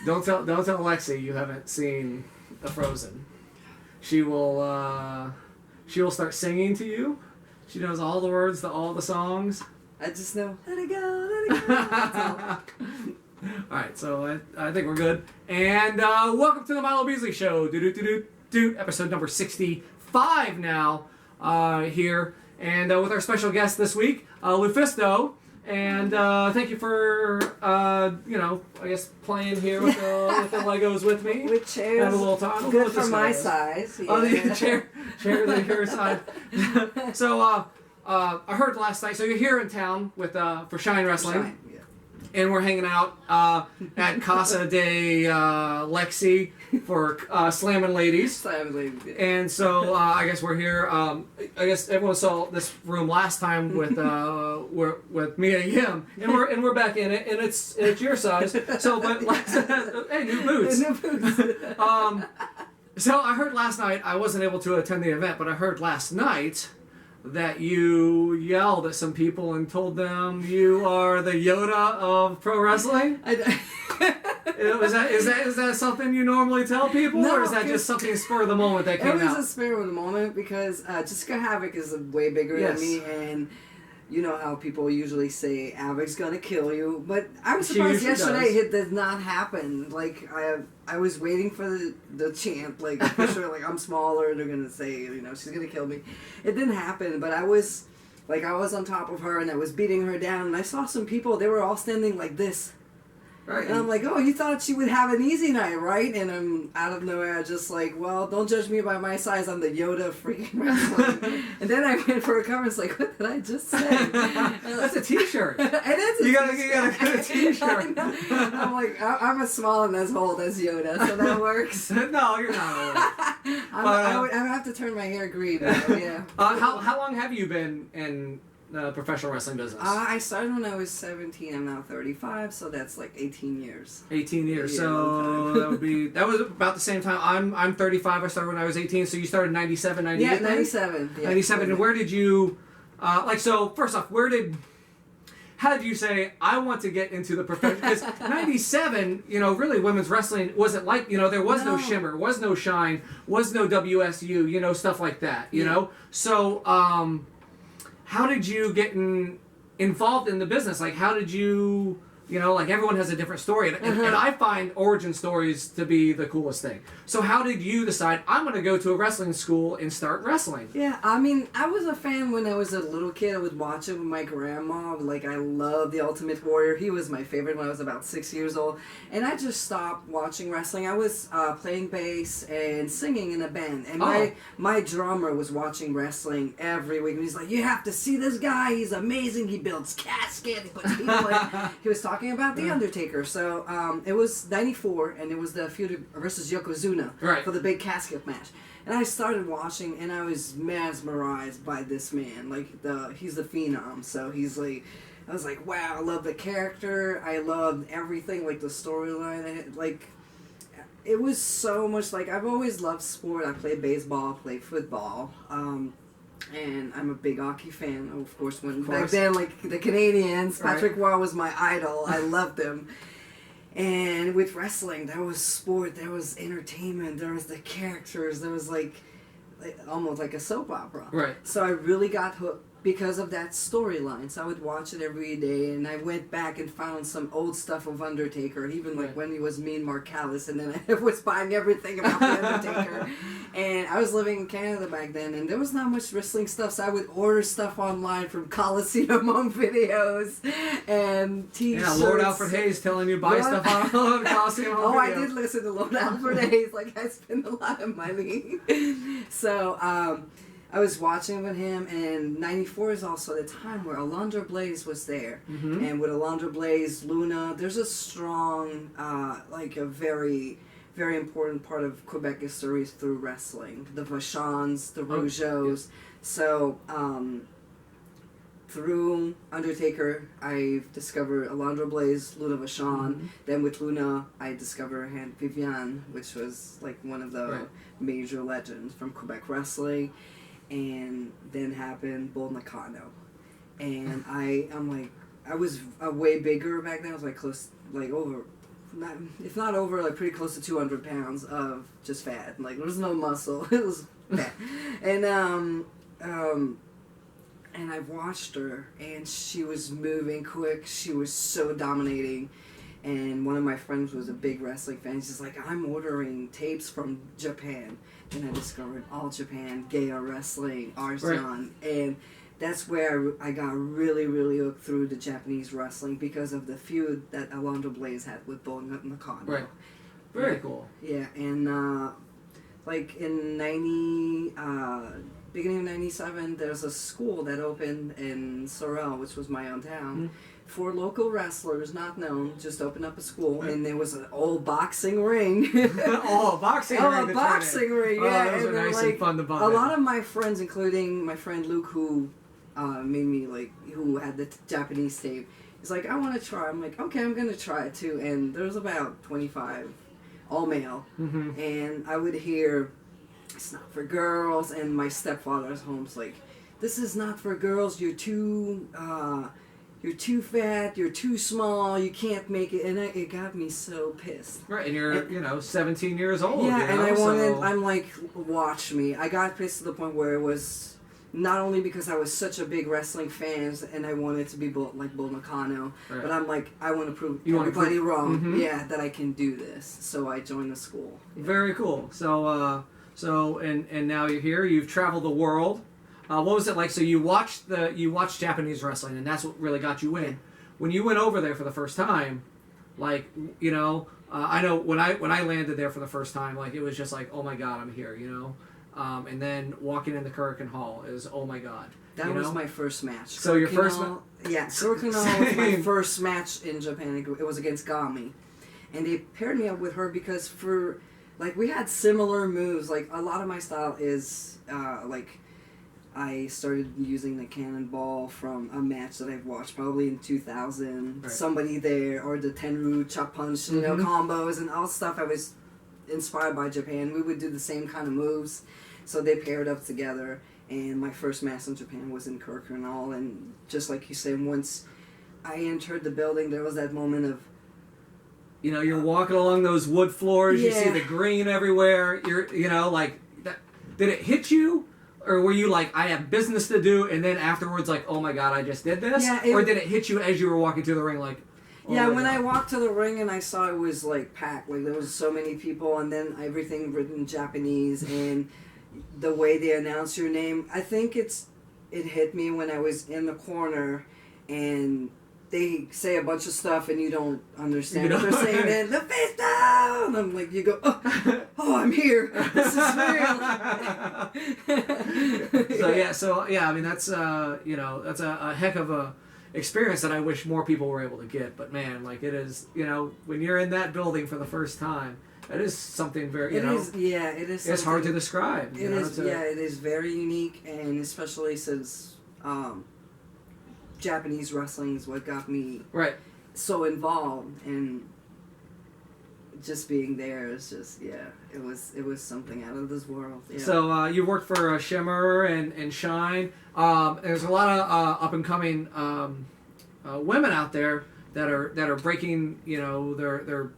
Don't tell Lexi you haven't seen the Frozen. She will start singing to you. She knows all the words to all the songs. I just know, let it go, let it go. That's all. Alright, so I think we're good. And welcome to the Milo Beasley Show. Episode number 65 now here. And with our special guest this week, LuFisto. And thank you for, I guess playing here with the Legos with me. With chairs. Have a little time. Good for my size. Yeah. Oh, the chair your side. So I heard last night. So you're here in town with for Shine Wrestling. Shine, yeah. And we're hanging out at Casa de Lexi for Slammin' Ladies. Slammin' Ladies. Yeah. And so I guess we're here. I guess everyone saw this room last time with me and him, and we're back in it, and it's your size. So, but hey, new boots. New boots. So I heard last night. I wasn't able to attend the event, but I heard last night that you yelled at some people and told them you are the Yoda of pro wrestling. Is that something you normally tell people, No, or is that just something spur of the moment that came out? It was a spur of the moment because Jessica Havoc is way bigger than me, and you know how people usually say Havoc's gonna kill you, but I was surprised yesterday it did not happen. Like I was waiting for the chant, like for sure, like I'm smaller, they're gonna say, she's gonna kill me. It didn't happen, but I was on top of her and I was beating her down, and I saw some people, they were all standing like this. Right. And I'm like, oh, you thought she would have an easy night, right? And I'm out of nowhere just like, well, don't judge me by my size. I'm the Yoda of freaking wrestling. And then I went for a cover. It's like, what did I just say? That's a T-shirt. It is. You gotta get a T-shirt. I'm like, I'm as small and as old as Yoda, so that works. No, you're not old. I would have to turn my hair green. Yeah. How long have you been in the professional wrestling business? I started when I was 17. I'm now 35, so that's like 18 years. 18 years. Yeah, so that was about the same time. I'm 35. I started when I was 18. So you started 97, 98. Yeah, 97. Yeah. 97. And where did you so first off, how did you say, I want to get into the profession? Because 97, really women's wrestling wasn't like, there was no Shimmer, was no Shine, was no WSU, stuff like that, you know? So, how did you get involved in the business? Like, how did you, everyone has a different story. And I find origin stories to be the coolest thing. So how did you decide, I'm going to go to a wrestling school and start wrestling? Yeah, I mean, I was a fan when I was a little kid. I would watch it with my grandma. Like, I loved The Ultimate Warrior. He was my favorite when I was about 6 years old. And I just stopped watching wrestling. I was playing bass and singing in a band. And my drummer was watching wrestling every week. And he's like, you have to see this guy. He's amazing. He builds caskets. He puts people in. He was talking about The Undertaker. So it was 94, and it was the feud versus Yokozuna for the big casket match. And I started watching, and I was mesmerized by this man. Like, he's the Phenom, so he's like, I was like, wow, I love the character. I loved everything, like the storyline. Like, it was so much, like, I've always loved sport. I played baseball, played football. And I'm a big hockey fan, of course. Back then, like the Canadians, Patrick Roy was my idol. I loved him. And with wrestling, there was sport, there was entertainment, there was the characters, there was like almost like a soap opera. Right. So I really got hooked because of that storyline. So I would watch it every day, and I went back and found some old stuff of Undertaker, even like when he was Mean Mark Callis, and then I was buying everything about the Undertaker. And I was living in Canada back then, and there was not much wrestling stuff, so I would order stuff online from Coliseum Home Videos and T-shirts. Yeah, Lord Alfred Hayes telling you buy stuff on Coliseum Home Videos. I did listen to Lord Alfred Hayes. Like, I spent a lot of money. So, I was watching with him, and 94 is also the time where Alundra Blaze was there. Mm-hmm. And with Alundra Blaze, Luna, there's a strong, like a very, very important part of Quebec history through wrestling. The Vachons, the Rougeaus. Yeah. So, through Undertaker, I discovered Alundra Blaze, Luna Vachon. Mm-hmm. Then with Luna, I discovered Aunt Viviane, which was like one of the major legends from Quebec wrestling. And then happened Bull Nakano. And I'm like, I was way bigger back then. I was like close, like over if not over, like pretty close to 200 pounds of just fat. Like there was no muscle. It was fat. And I watched her, and she was moving quick. She was so dominating. And one of my friends was a big wrestling fan. She's like, I'm ordering tapes from Japan. And I discovered All Japan, Gaia Wrestling, Arsenal. Right. And that's where I got really, really hooked through the Japanese wrestling because of the feud that Alonzo Blaze had with Bull Nakano. Right. Very cool. Yeah, and like in beginning of 97, there's a school that opened in Sorel, which was my own town, for local wrestlers, not known, just opened up a school, and there was an old boxing ring. A boxing ring. A boxing ring, yeah. Oh, those are nice and fun to buy. A lot of my friends, including my friend Luke, who made me, like, who had the Japanese tape, he's like, I want to try. I'm like, okay, I'm going to try it too. And there's about 25, all male. Mm-hmm. And I would hear, it's not for girls, and my stepfather's home's like, this is not for girls, you're too fat, you're too small, you can't make it, and it got me so pissed. Right, and you're 17 years old. Yeah, and I'm like, watch me. I got pissed to the point where it was not only because I was such a big wrestling fan and I wanted to be like Bull Nakano, right. But I'm like, I want to prove everybody wrong, mm-hmm. that I can do this. So I joined the school. Yeah. Very cool. So now you're here. You've traveled the world. What was it like? So you watched Japanese wrestling, and that's what really got you in. When you went over there for the first time, like I know when I landed there for the first time, like it was just like, oh my God, I'm here, and then walking into Kurikan Hall is, oh my God. That was my first match. So your first yeah, Kurikan Hall was my first match in Japan. It was against Gami, and they paired me up with her because we had similar moves. Like a lot of my style is I started using the cannonball from a match that I've watched probably in 2000. Right. Somebody there, or the Tenru chop punch, mm-hmm. Combos and all stuff. I was inspired by Japan. We would do the same kind of moves, so they paired up together. And my first match in Japan was in Kurikan Hall. And just like you said, once I entered the building, there was that moment of, you're walking along those wood floors. Yeah. You see the green everywhere. Did it hit you? Or were you like, I have business to do, and then afterwards like, oh my God, I just did this? Yeah, or did it hit you as you were walking through the ring like, oh yeah, when I walked to the ring and I saw it was like packed, like there was so many people, and then everything written in Japanese, and the way they announce your name, I think it hit me when I was in the corner, and they say a bunch of stuff and you don't understand what they're saying. Then LuFisto, and I'm like, you go, oh, I'm here. This is real. I mean that's that's a heck of a experience that I wish more people were able to get. But man, like it is, when you're in that building for the first time, that is something very it is. It's hard to describe. It is very unique, and especially since. Japanese wrestling is what got me so involved, and just being there is just it was something out of this world. Yeah. So you worked for Shimmer and Shine. There's a lot of up and coming women out there that are breaking their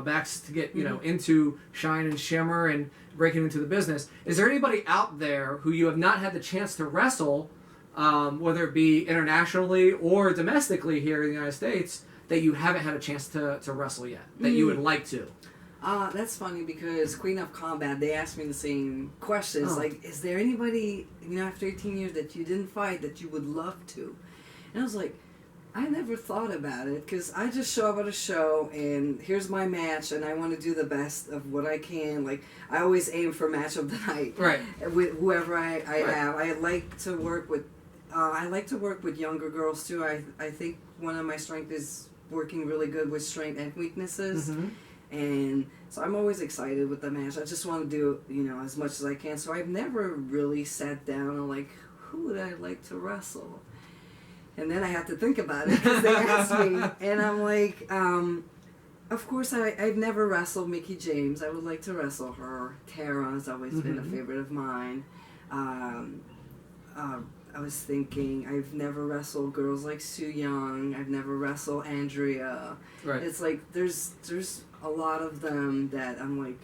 backs to get into Shine and Shimmer and breaking into the business. Is there anybody out there who you have not had the chance to wrestle? Whether it be internationally or domestically here in the United States, that you haven't had a chance to wrestle yet, that you would like to? That's funny because Queen of Combat, they asked me the same questions. Like, is there anybody, after 18 years that you didn't fight that you would love to? And I was like, I never thought about it because I just show up at a show and here's my match and I want to do the best of what I can. Like, I always aim for match of the night. Right. With whoever I have. I like to work with younger girls too. I think one of my strengths is working really good with strengths and weaknesses. Mm-hmm. And so I'm always excited with the match. I just want to do, as much as I can. So I've never really sat down and like, who would I like to wrestle? And then I had to think about it because they asked me. And I'm like, of course, I've never wrestled Mickie James. I would like to wrestle her. Tara has always been a favorite of mine. I was thinking, I've never wrestled girls like Su Young. I've never wrestled Andrea. Right. It's like there's a lot of them that I'm like,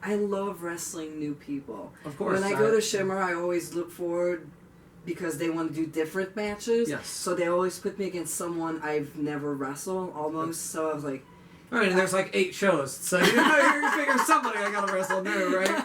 I love wrestling new people. Of course. When I go to Shimmer, I always look forward because they want to do different matches. Yes. So they always put me against someone I've never wrestled almost. So I was like, all right, and there's like 8 shows, so you figure somebody I gotta wrestle new, right?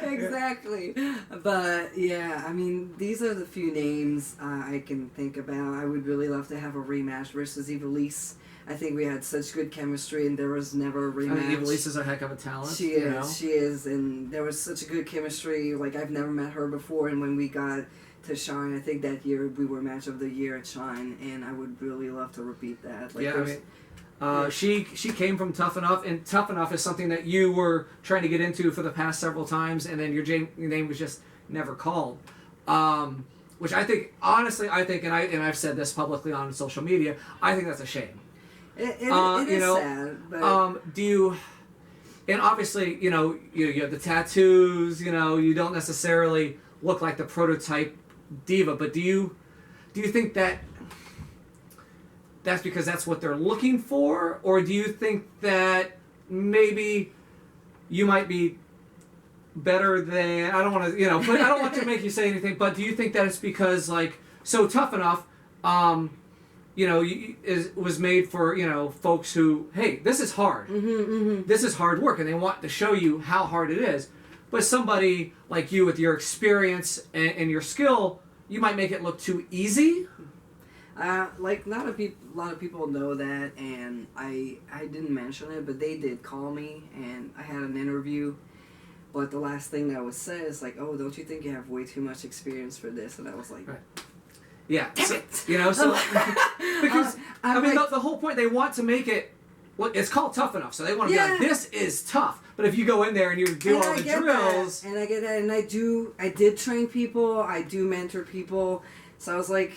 Exactly. But yeah, I mean, these are the few names I can think about. I would really love to have a rematch versus Ivelisse. I think we had such good chemistry, and there was never a rematch. I mean, Ivelisse is a heck of a talent. She is, and there was such a good chemistry. Like, I've never met her before, and when we got to Shine, I think that year we were match of the year at Shine, and I would really love to repeat that. Like, yeah, I mean, she came from Tough Enough, and Tough Enough is something that you were trying to get into for the past several times, and then your name was just never called. Which I think, honestly, and I've said this publicly on social media, I think that's a shame. It is sad, but... do you... And obviously, you have the tattoos, you don't necessarily look like the prototype diva, but do you think that that's because that's what they're looking for, or do you think that maybe you might be better than, I don't want to, but I don't want to make you say anything, but do you think that it's because, like, so Tough Enough, was made for, folks who, hey, this is hard. This is hard work, and they want to show you how hard it is. But somebody like you with your experience and your skill, you might make it look too easy. Like, not a lot of people know that, and I didn't mention it, but they did call me, and I had an interview. But the last thing that was said is like, "Oh, don't you think you have way too much experience for this?" And I was like, right. "Yeah, damn it. Because the whole point, they want to make it. Well, it's called Tough Enough, so they want to be like, this is tough. But if you go in there and you do all the drills, and I get that, and I did train people, I do mentor people, so I was like,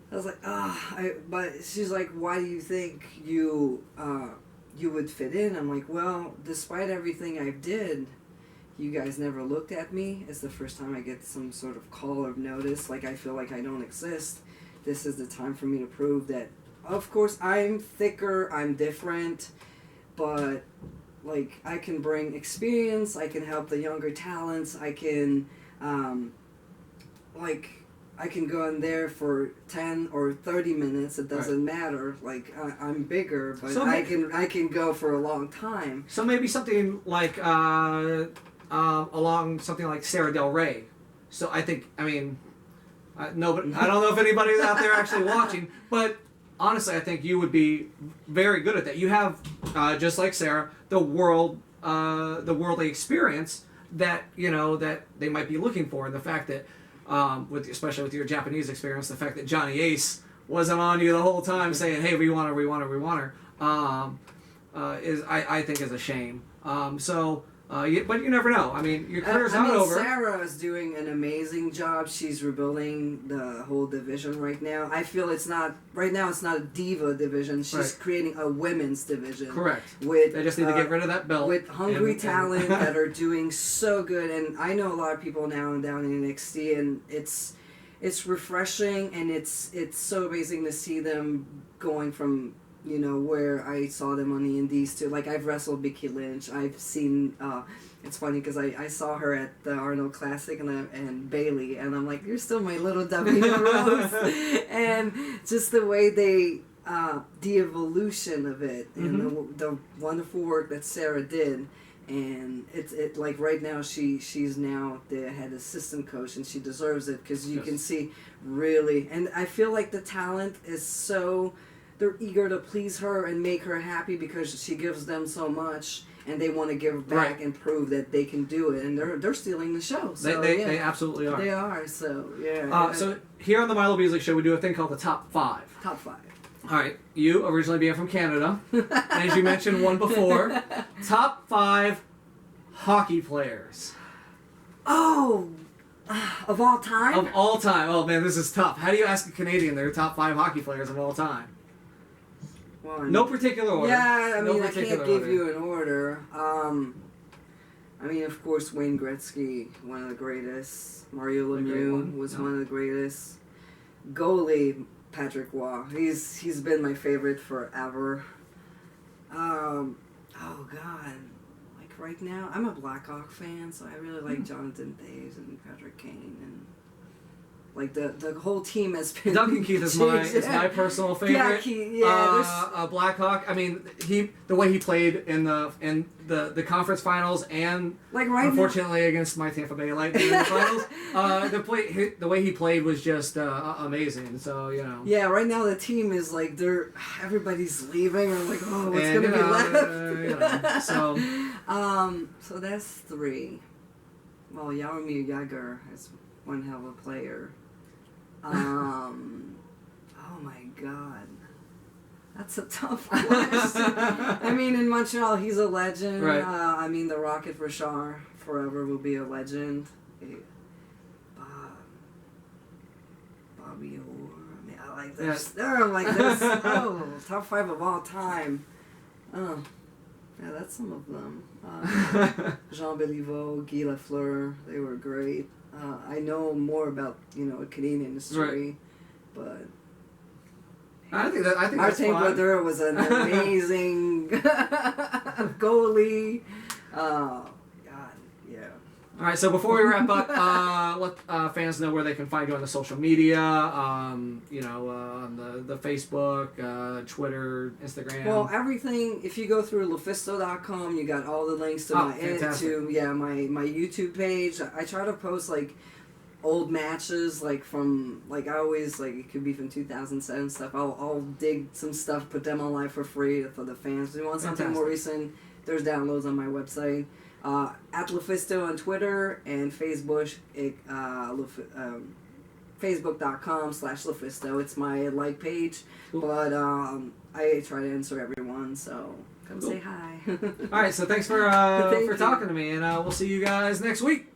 but she's like, why do you think you would fit in? I'm like, well, despite everything I did, you guys never looked at me. It's the first time I get some sort of call or notice, like I feel like I don't exist. This is the time for me to prove that, of course, I'm thicker, I'm different, but, like, I can bring experience, I can help the younger talents, I can, I can go in there for 10 or 30 minutes, it doesn't matter, like, I'm bigger, but so I can go for a long time. So maybe something like, along something like Sara Del Rey. So I think, I don't know if anybody's out there actually watching, but honestly, I think you would be very good at that. You have, just like Sarah, the worldly experience that that they might be looking for, and the fact that, especially with your Japanese experience, the fact that Johnny Ace wasn't on you the whole time saying, "Hey, we want her," I think is a shame. But you never know. I mean, your career's not over. Sarah is doing an amazing job. She's rebuilding the whole division right now. I feel it's not a diva division. She's creating a women's division. Correct. They just need to get rid of that belt. With hungry talent that are doing so good. And I know a lot of people now down in NXT, and it's refreshing, and it's so amazing to see them going from, where I saw them on the indies to, like, I've wrestled Becky Lynch. I've seen, it's funny because I saw her at the Arnold Classic and Bailey, and I'm like, you're still my little Davina Rose. And just the way the evolution of it, and the wonderful work that Sarah did. And it like right now she's now the head assistant coach, and she deserves it because you can see really, and I feel like the talent is so, they're eager to please her and make her happy because she gives them so much, and they want to give back and prove that they can do it, and they're stealing the show. So, they absolutely are. They are. So yeah. So here on the Milo Beasley Show, we do a thing called the Top 5. Top 5. All right, you originally being from Canada, and as you mentioned one before, top 5 hockey players. Oh, of all time? Of all time. Oh man, this is tough. How do you ask a Canadian their top 5 hockey players of all time? Well, no particular order. Yeah, I mean, I can't give you an order. I mean, of course, Wayne Gretzky, one of the greatest. Mario The great Lemieux one, was yeah. one of the greatest. Goalie, Patrick Waugh. He's been my favorite forever. Oh God, like right now, I'm a Blackhawk fan, so I really like Jonathan Toews and Patrick Kane and. Like the whole team has been. Duncan Keith is my personal favorite. Yeah, Blackhawk. I mean, the way he played in the conference finals and like right unfortunately against my Tampa Bay Lightning in the finals. The way he played was just amazing. So you know. Yeah, right now the team is like everybody's leaving or like what's gonna be left. So that's 3. Well, Jaromir Jagr is one hell of a player. Oh my God. That's a tough question. I mean, in Montreal, he's a legend. Right. I mean, the Rocket Richard forever will be a legend. Bobby Orr. I mean, I like this. Top 5 of all time. Oh, yeah, that's some of them. Jean Béliveau, Guy Lafleur, they were great. I know more about Canadian history, but I think that's Martin fine. Brodeur was an amazing goalie. God, yeah. All right, so before we wrap up, let fans know where they can find you on the social media. On the Facebook, Twitter, Instagram. Well, everything. If you go through LuFisto.com, you got all the links to my YouTube page. I try to post like old matches, like from I always it could be from 2007 stuff. I'll dig some stuff, put them online for free for the fans. If you want something more recent, there's downloads on my website. At LuFisto on Twitter and Facebook, Facebook.com/LuFisto. It's my page, but I try to answer everyone, so come say hi. All right, so thanks for talking to me, and we'll see you guys next week.